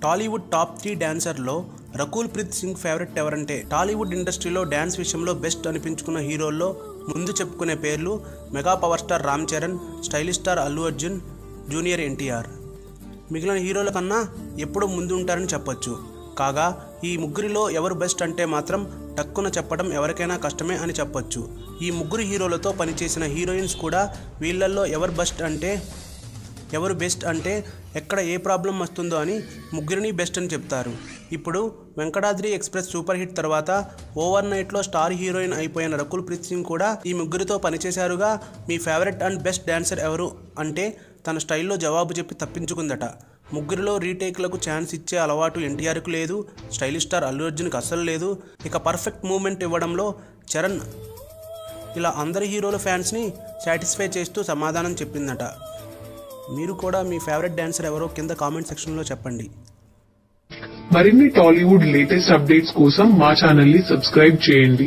Tollywood top 3 డాన్సర్లో Rakul Preet Singh favourite ఎవరంటే టాలీవుడ్ ఇండస్ట్రీలో dance విషయంలో బెస్ట్ అనిపించుకున్న హీరోల్లో ముందు చెప్పుకునే పేర్లు mega power star Ram Charan, stylish star Allu Arjun, junior NTR. మిగిలిన హీరోల కన్నా ఎప్పుడూ ముందు ఉంటారని చెప్పొచ్చు. కాగా ఈ ముగ్గురిలో ఎవరు బెస్ట్ అంటే మాత్రం టక్కున చెప్పడం ఎవరికైనా కష్టమే అని చెప్పొచ్చు. ఈ ముగ్గురు హీరోలతో పనిచేసిన హీరోయిన్స్ కూడా వీళ్ళల్లో ఎవరు బెస్ట్ అంటే ఎక్కడ ఏ ప్రాబ్లం వస్తుందో అని ముగ్గురిని బెస్ట్ అని చెప్తారు. ఇప్పుడు వెంకటాద్రి ఎక్స్ప్రెస్ సూపర్ హిట్ తర్వాత ఓవర్ నైట్లో స్టార్ హీరోయిన్ అయిపోయిన రకుల్ ప్రీత్ సింగ్ కూడా ఈ ముగ్గురితో పనిచేశారుగా. మీ ఫేవరెట్ అండ్ బెస్ట్ డాన్సర్ ఎవరు అంటే తన స్టైల్లో జవాబు చెప్పి తప్పించుకుందట. ముగ్గురిలో రీటేక్లకు ఛాన్స్ ఇచ్చే అలవాటు ఎన్టీఆర్కు లేదు, స్టైలిష్ స్టార్ అల్లు అర్జున్కి అస్సలు లేదు. ఇక పర్ఫెక్ట్ మూమెంట్ ఇవ్వడంలో చరణ్. ఇలా అందరి హీరోల ఫ్యాన్స్ని సాటిస్ఫై చేస్తూ సమాధానం చెప్పిందట. మీరు కూడా మీ ఫేవరెట్ డాన్సర్ ఎవరో కింద కామెంట్ సెక్షన్లో చెప్పండి. మరిన్ని టాలీవుడ్ లేటెస్ట్ అప్డేట్స్ కోసం మా ఛానల్ ని సబ్స్క్రైబ్ చేయండి.